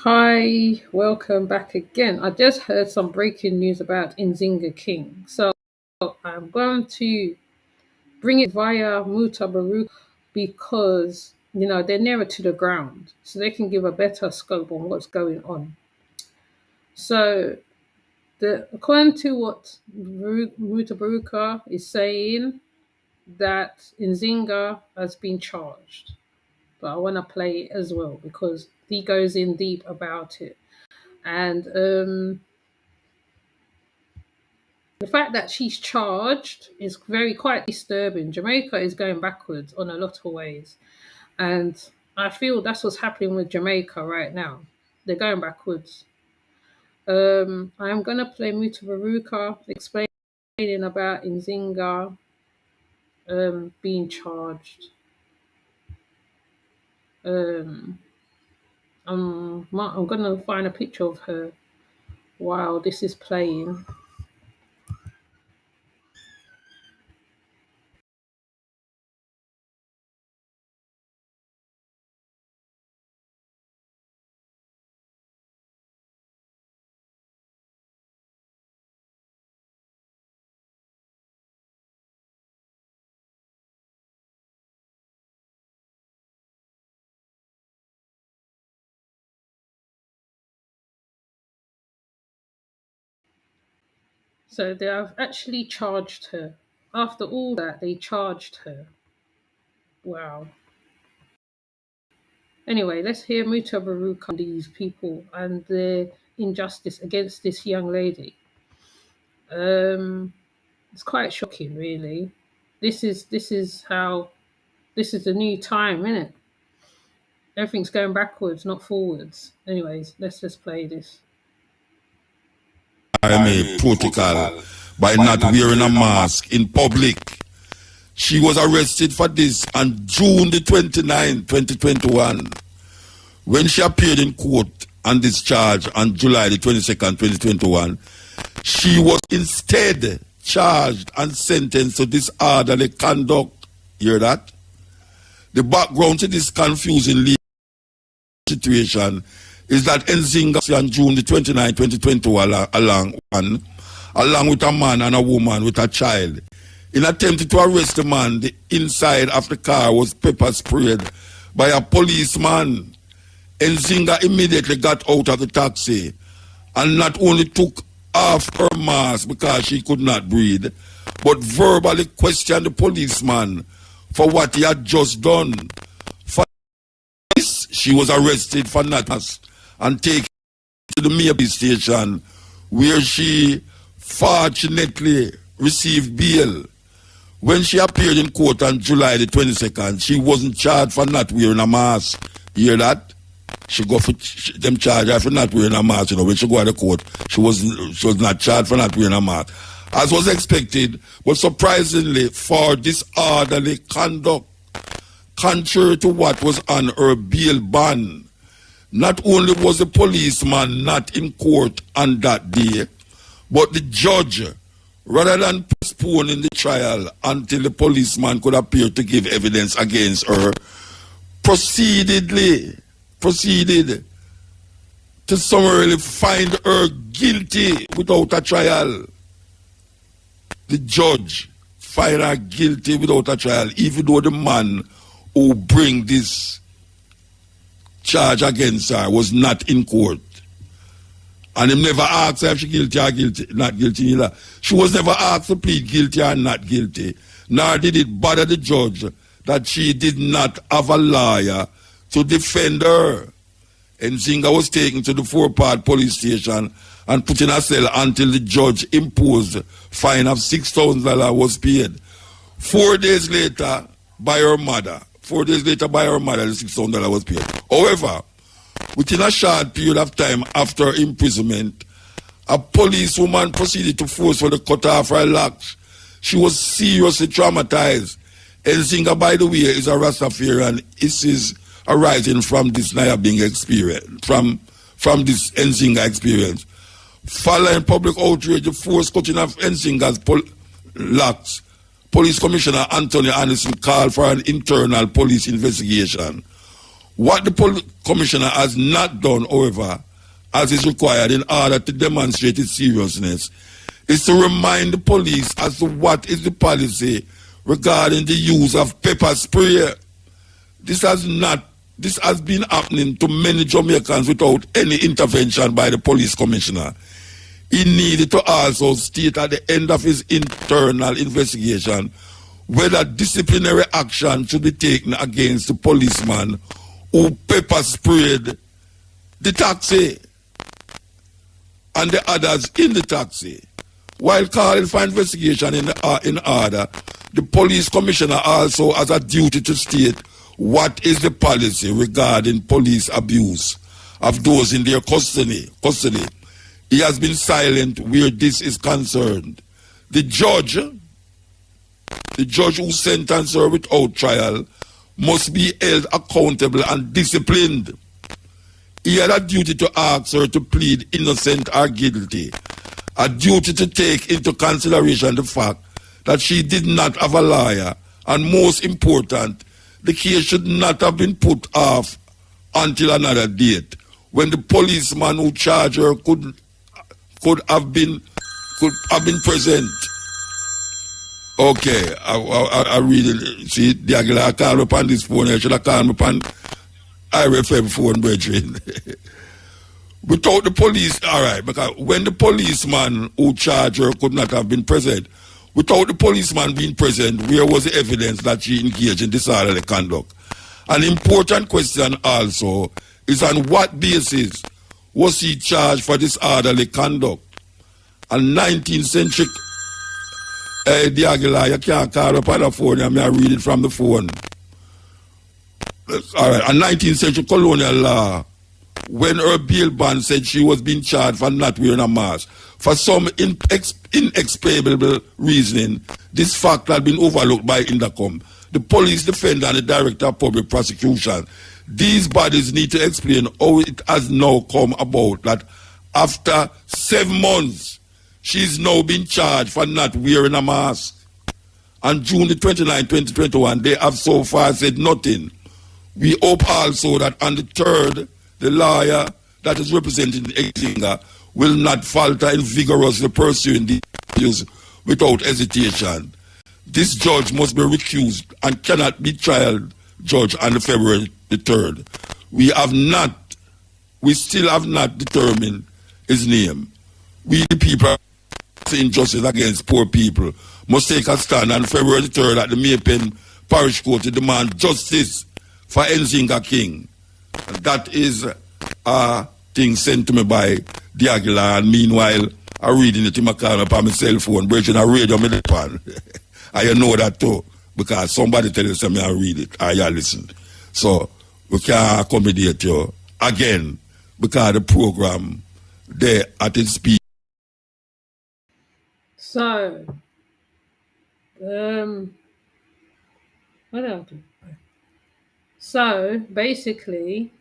Hi, welcome back again. I just heard some breaking news about Nzinga King. So I'm going to bring it via Mutabaru because they're nearer to the ground. So they can give a better scope on what's going on. So according to what Mutabaruka is saying, that Nzinga has been charged. But I want to play it as well because he goes in deep about it. And the fact that she's charged is very quite disturbing. Jamaica is going backwards on a lot of ways, and I feel that's what's happening with Jamaica right now. They're going backwards. I'm gonna play Mutabaruka explaining about Nzinga being charged. Um, I'm gonna find a picture of her while this is playing. So they have actually charged her. After all that, they charged her. Wow. Anyway, let's hear Mutabaruka on these people and the injustice against this young lady. Um, it's quite shocking, really. This is the new time, isn't it? Everything's going backwards, not forwards. Anyways, let's just play this. Army protocol by not wearing a mask in public. She was arrested for this on June the 29th, 2021, when she appeared in court on this charge on July the 22nd, 2021. She was instead charged and sentenced to disorderly conduct. Hear that? The background to this confusing legal situation is that Nzinga on June the 29th, 2021, along with a man and a woman with a child. In attempting to arrest the man, the inside of the car was pepper sprayed by a policeman. Nzinga immediately got out of the taxi and not only took off her mask because she could not breathe, but verbally questioned the policeman for what he had just done. For this, she was arrested for not and taken to the Maybe station, where she fortunately received bail. When she appeared in court on July the 22nd, she wasn't charged for not wearing a mask. You hear that? She go for them charge her for not wearing a mask. When she go to the court, she was not charged for not wearing a mask, as was expected. But surprisingly, for disorderly conduct, contrary to what was on her bail bond, not only was the policeman not in court on that day, but the judge, rather than postponing the trial until the policeman could appear to give evidence against her, proceeded to summarily find her guilty without a trial. The judge find her guilty without a trial, even though the man who bring this charge against her was not in court. And him never asked her if she guilty or not guilty either. She was never asked to plead guilty or not guilty. Nor did it bother the judge that she did not have a lawyer to defend her. Nzinga was taken to the four-part police station and put in a cell until the judge imposed fine of $6,000 was paid. 4 days later, by her mother, the $6,000 was paid. However, within a short period of time after her imprisonment, a policewoman proceeded to forcefully cut off her locks. She was seriously traumatized. Nzinga, by the way, is a Rastafarian. This is arising from this Nyabing experience, from this Nzinga experience. Following public outrage, the forced cutting of Nzinga's locks, Police Commissioner Anthony Anderson called for an internal police investigation. What the police commissioner has not done, however, as is required in order to demonstrate its seriousness, is to remind the police as to what is the policy regarding the use of pepper spray. This has been happening to many Jamaicans without any intervention by the police commissioner. He needed to also state at the end of his internal investigation whether disciplinary action should be taken against the policeman who pepper sprayed the taxi and the others in the taxi. While calling for investigation in order, the police commissioner also has a duty to state what is the policy regarding police abuse of those in their custody. He has been silent where this is concerned. The judge who sentenced her without trial must be held accountable and disciplined. He had a duty to ask her to plead innocent or guilty, a duty to take into consideration the fact that she did not have a lawyer, and most important, the case should not have been put off until another date when the policeman who charged her could have been present. Okay, I really see the Aguilar call upon this phone. I should have called upon IRFM phone, brethren. Without the police, all right, because when the policeman who charged her could not have been present, without the policeman being present, where was the evidence that she engaged in disorderly conduct? An important question also is on what basis was he charged for disorderly conduct? A 19th century, the Aguilar, you can't call up on the phone, I mean, I read it from the phone. All right, a 19th century colonial law, when her bail bond said she was being charged for not wearing a mask. For some inexplicable reasoning, this fact had been overlooked by Indacom, the police defender and the director of public prosecution. These bodies need to explain how it has now come about that after 7 months, she's now been charged for not wearing a mask. On June the 29th, 2021, they have so far said nothing. We hope also that on the 3rd, the lawyer that is representing Nzinga will not falter in vigorously pursuing the issues without hesitation. This judge must be recused and cannot be tried judge on February the 3rd. We still have not determined his name. We, the people, injustice against poor people, must take a stand on February the 3rd at the Maypen Parish Court to demand justice for Nzinga King. That is a thing sent to me by the Aguilar, and meanwhile, I'm reading it in my car on my cell phone, bridging a radio on my pan. And you know that too, because somebody tell you me I read it, and you listen. So, we can't accommodate you again, because the program, there at its speed. So, what did I do? So, basically,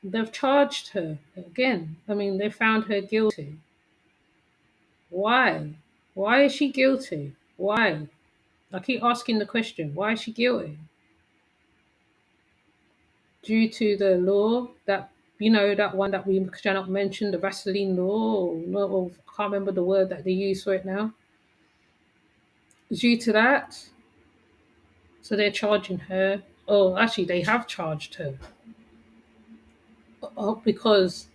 they've charged her again. I mean, they found her guilty. Why? Why is she guilty? Why? I keep asking the question, why is she guilty? Due to the law that, that one that we cannot mention, the Vaseline law, or no, or I can't remember the word that they use for it now. Due to that, so they're charging her. Oh, actually, they have charged her. Oh, because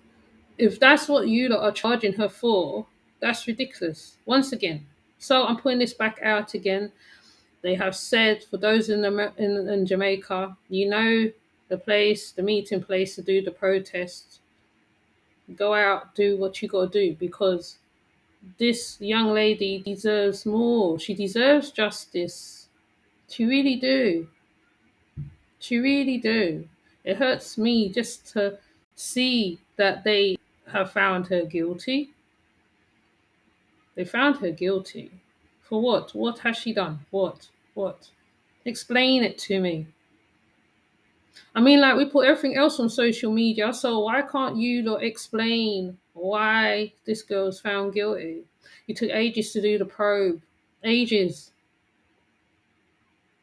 if that's what you lot are charging her for, that's ridiculous. Once again, so I'm putting this back out again. They have said for those in Jamaica, the place, the meeting place to do the protest. Go out, do what you got to do, because this young lady deserves more. She deserves justice. She really do. She really do. It hurts me just to see that they have found her guilty. They found her guilty. For what? What has she done? What? What? Explain it to me. I mean, like, we put everything else on social media, so why can't you lot explain why this girl's found guilty? You took ages to do the probe. Ages.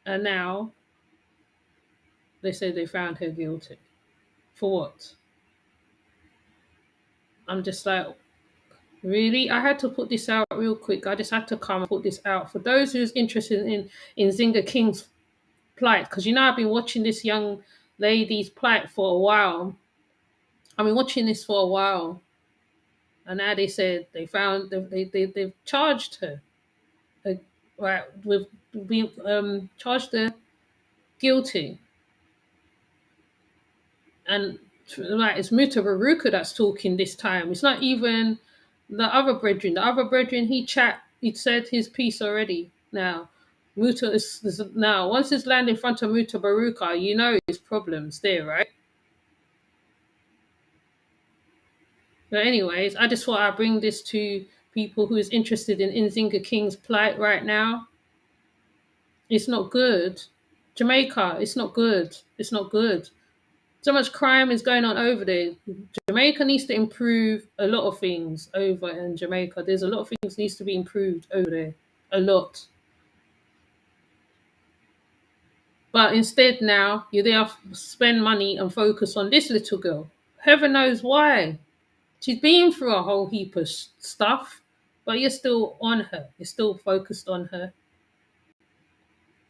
And now They said they found her guilty. For what? I'm just like, really? I had to put this out real quick. I just had to come and put this out for those who's interested in Zinga King's plight, because I've been watching this young lady's plight for a while. I've been watching this for a while, and now they said they found they've charged her, uh, right? With being charged her guilty, and like it's Muta Baruka that's talking this time. It's not even the other brethren. The other brethren, he said his piece already. Now, Muta is now once it's land in front of Muta Baruka, his problems there, right? But anyways, I just thought I'd bring this to people who is interested in Nzinga King's plight right now. It's not good. Jamaica, it's not good. It's not good. So much crime is going on over there. Jamaica needs to improve a lot of things over in Jamaica. There's a lot of things needs to be improved over there. A lot. But instead now, you there spend money and focus on this little girl. Heaven knows why. She's been through a whole heap of stuff, but you're still on her. You're still focused on her.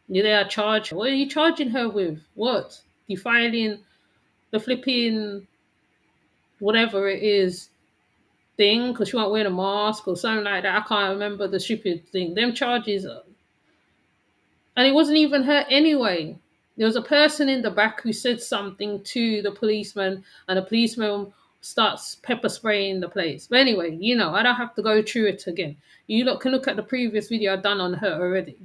You're there charge her. What are you charging her with? What? Defiling the flipping whatever it is thing because she won't wear a mask or something like that. I can't remember the stupid thing. Them charges, and it wasn't even her anyway. There was a person in the back who said something to the policeman, and the policeman starts pepper spraying the place. But anyway, I don't have to go through it again. Can look at the previous video I've done on her already.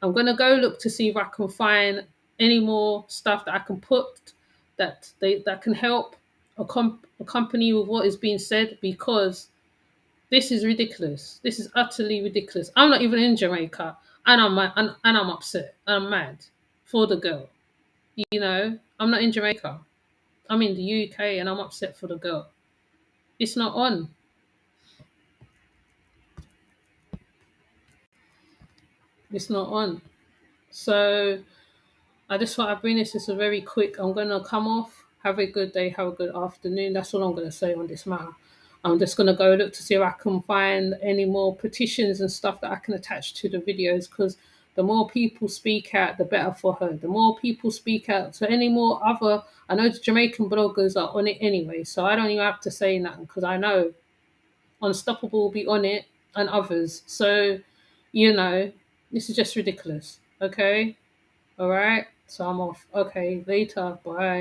I'm gonna go look to see if I can find any more stuff that I can put that can help accompany with what is being said, because this is ridiculous. This is utterly ridiculous. I'm not even in Jamaica, and I'm upset. I'm mad for the girl. I'm not in Jamaica. I'm in the UK, and I'm upset for the girl. It's not on. It's not on. So I just thought I'd bring this. This is very quick. I'm gonna come off. Have a good day. Have a good afternoon. That's all I'm gonna say on this matter. I'm just gonna go look to see if I can find any more petitions and stuff that I can attach to the videos, because the more people speak out, the better for her. The more people speak out, so any more other. I know the Jamaican bloggers are on it anyway, so I don't even have to say nothing because I know Unstoppable will be on it and others. So, this is just ridiculous. Okay. All right. So I'm off. Okay. Later. Bye.